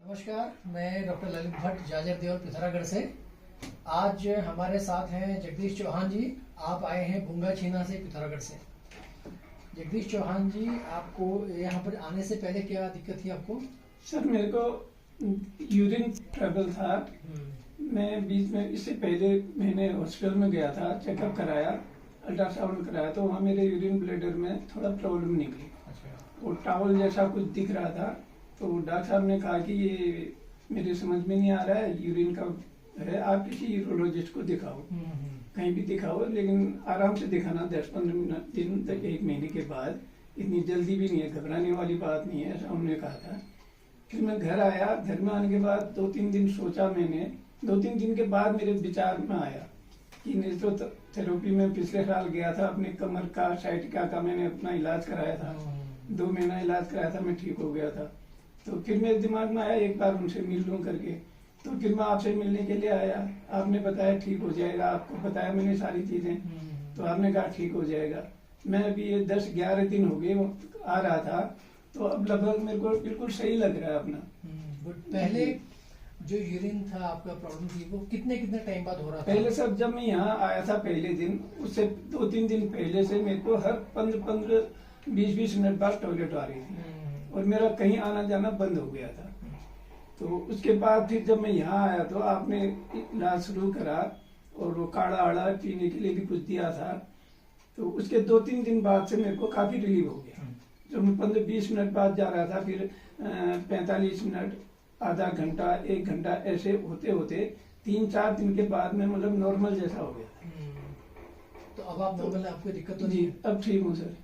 नमस्कार, मैं डॉक्टर ललित भट्ट जाजर देवल पिथौरागढ़ से। आज हमारे साथ हैं जगदीश चौहान जी। आप आए हैं बुंगा छीना से, पिथौरागढ़ से। जगदीश चौहान जी, आपको यहाँ पर आने से पहले क्या दिक्कत थी आपको? सर, मेरे को यूरिन ट्रबल था। मैं बीच में इससे पहले मैंने हॉस्पिटल में गया था, चेकअप कराया, अल्ट्रासाउंड कराया, तो वहाँ मेरे यूरिन ब्लैडर में थोड़ा प्रॉब्लम निकली। अच्छा। वो टावल जैसा कुछ दिख रहा था, तो डॉक्टर साहब ने कहा कि ये मेरे समझ में नहीं आ रहा है, यूरिन का है, आप किसी यूरोलॉजिस्ट को दिखाओ, कहीं भी दिखाओ, लेकिन आराम से दिखाना, 10-15 दिन तक, 1 महीने के बाद। इतनी जल्दी भी नहीं है, घबराने वाली बात नहीं है, ऐसा उन्होंने कहा था। फिर मैं घर आया। घर में आने के बाद 2-3 दिन सोचा मैंने। 2-3 दिन के बाद मेरे विचार में आया कि नेत्रोथेरेपी में पिछले साल गया था, अपने कमर का, साइटिका का मैंने अपना इलाज कराया था। 2 महीना इलाज कराया था, मैं ठीक हो गया था। तो फिर मेरे दिमाग में आया एक बार उनसे मिल लूं करके। तो फिर मैं आपसे मिलने के लिए आया। आपने बताया ठीक हो जाएगा, आपको बताया मैंने सारी चीजें, तो आपने कहा ठीक हो जाएगा। मैं अभी ये 10-11 दिन हो गए आ रहा था, तो अब लगभग मेरे को बिल्कुल सही लग रहा है अपना। पहले जो यूरिन था, आपका प्रॉब्लम थी, वो कितने टाइम बाद हो रहा था? पहले सर, जब मैं यहाँ आया था पहले दिन, उससे 2-3 दिन पहले से मेरे को हर 15-15, 20-20 मिनट बाद टॉयलेट आ रही थी, और मेरा कहीं आना जाना बंद हो गया था। तो उसके बाद फिर जब मैं यहाँ आया तो आपने इलाज शुरू करा, और वो काढ़ा आड़ा पीने के लिए भी कुछ दिया था। तो उसके 2-3 दिन बाद से मेरे को काफी रिलीव हो गया। जब मैं 15-20 मिनट बाद जा रहा था, फिर 45 मिनट, आधा घंटा, 1 घंटा, ऐसे होते होते 3-4 दिन के बाद में मतलब नॉर्मल जैसा हो गया। तो अब आप नॉर्मल, आपको दिक्कत तो जी, नहीं? अब ठीक हूँ सर।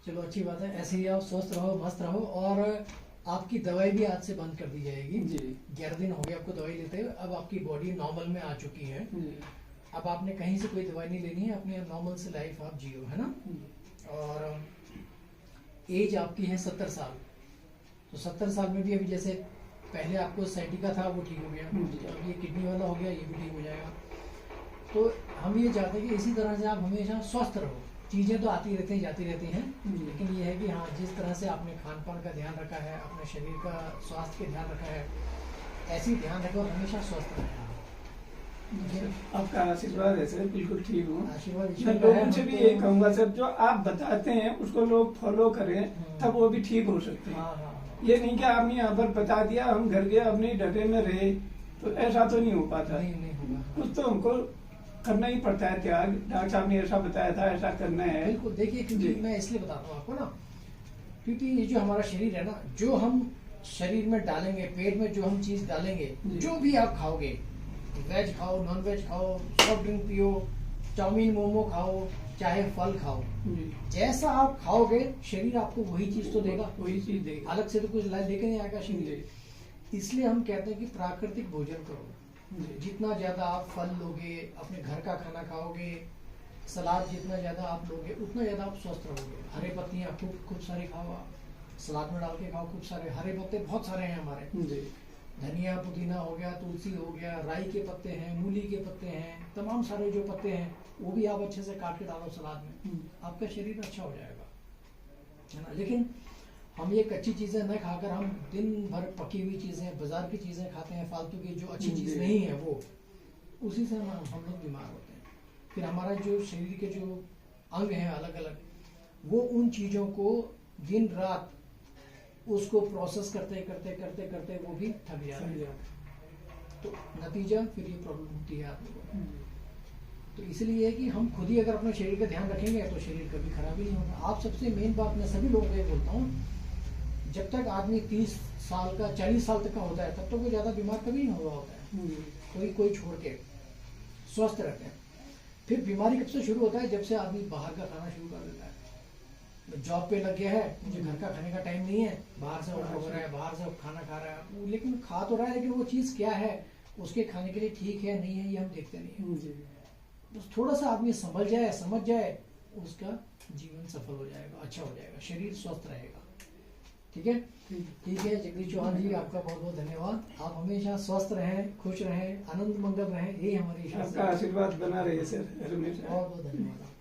चलो, अच्छी बात है। ऐसे ही आप स्वस्थ रहो, मस्त रहो। और आपकी दवाई भी आज से बंद कर दी जाएगी जी। 11 दिन हो गए आपको दवाई लेते हुए। अब आपकी बॉडी नॉर्मल में आ चुकी है। जी। अब आपने कहीं से कोई दवाई नहीं लेनी है, अपने नॉर्मल से लाइफ आप जियो, है ना? और एज आपकी है 70 साल। तो 70 साल में भी अभी जैसे पहले आपको साइटिका था, वो ठीक हो गया, अब ये किडनी वाला हो गया, ये भी ठीक हो जाएगा। तो हम ये चाहते हैं कि इसी तरह से आप हमेशा स्वस्थ रहो। चीजें तो आती रहती हैं, जाती रहती हैं, लेकिन ये है कि हाँ, जिस तरह से आपने खान पान का ध्यान रखा है, अपने शरीर का स्वास्थ्य का ध्यान रखा है, ऐसे ही ध्यान रखो, हमेशा स्वस्थ रहें। आपका आशीर्वाद है सर, बिल्कुल ठीक हूँ। आशीर्वाद मैं लोगों से भी यही कहूँगा सर, जो आप बताते हैं उसको लोग फॉलो करें, तब वो भी ठीक हो सकते हैं। ये नहीं कि आपने यहाँ पर बता दिया, हम घर गए अपने डरे में रहे, तो ऐसा तो नहीं हो पाता। नहीं होगा। कुछ तो हमको करना ही पड़ता है त्याग। डॉक्टर साहब ने ऐसा बताया था, ऐसा करना है। बिल्कुल। देखिए, क्योंकि मैं इसलिए बताता हूँ आपको ना, क्योंकि ये जो हमारा शरीर है ना, जो हम शरीर में डालेंगे, पेट में जो हम चीज डालेंगे, जो भी आप खाओगे, वेज खाओ, नॉन वेज खाओ, सॉफ्ट ड्रिंक पियो, चाउमीन मोमो खाओ, चाहे फल खाओ, जैसा आप खाओगे शरीर आपको वही चीज तो देगा, वही चीज देगा। अलग से तो कुछ लेके नहीं आएगा शरीर। इसलिए हम कहते हैं कि प्राकृतिक भोजन करो। जितना ज्यादा आप फल लोगे, अपने घर का खाना खाओगे, सलाद जितना ज्यादा आप लोगे, उतना ज्यादा आप स्वस्थ रहोगे। हरे पत्तियां खूब सारे खाओ, आप सलाद में डाल के खाओ, खूब सारे हरे पत्ते बहुत सारे हैं हमारे। धनिया, पुदीना हो गया, तुलसी हो गया, राई के पत्ते हैं, मूली के पत्ते हैं, तमाम सारे जो पत्ते हैं वो भी आप अच्छे से काट के डालो सलाद में, आपका शरीर अच्छा हो जाएगा, है ना? लेकिन हम ये कच्ची चीजें न खाकर हम दिन भर पकी हुई चीजें, बाजार की चीजें खाते हैं, फालतू की जो अच्छी चीज नहीं है, वो उसी से हम लोग बीमार होते हैं। फिर हमारा जो शरीर के जो अंग हैं अलग अलग, वो उन चीजों को दिन रात उसको प्रोसेस करते करते करते करते वो भी थक जाते हैं। तो नतीजा फिर ये प्रॉब्लम होती है आदमी को। तो इसलिए है कि हम खुद ही अगर अपने शरीर का ध्यान रखेंगे तो शरीर कभी खराब ही नहीं होगा। आप सबसे मेन बात मैं सभी लोगों को ये बोलता हूँ, जब तक आदमी 30 साल का, 40 साल तक का होता है, तब तक वो ज्यादा बीमार कभी नहीं हुआ होता है। कोई छोड़ के स्वस्थ रहते हैं। फिर बीमारी कब से शुरू होता है? जब से आदमी बाहर का खाना शुरू कर देता है। जॉब पे लग गया है, मुझे घर का खाने का टाइम नहीं है, बाहर से ऑर्डर हो रहा है, बाहर से खाना खा रहा है, लेकिन खा तो रहा है, लेकिन वो चीज क्या है, उसके खाने के लिए ठीक है नहीं है, ये हम देखते नहीं है। बस थोड़ा सा आदमी समझ जाए, उसका जीवन सफल हो जाएगा, अच्छा हो जाएगा, शरीर स्वस्थ रहेगा। ठीक है? ठीक है जगदीश चौहान जी, आपका बहुत बहुत धन्यवाद। आप हमेशा स्वस्थ रहें, खुश रहें, आनंद मंगल रहें, यही हमारी इच्छा है। आपका आशीर्वाद बना रहे सर। बहुत बहुत धन्यवाद।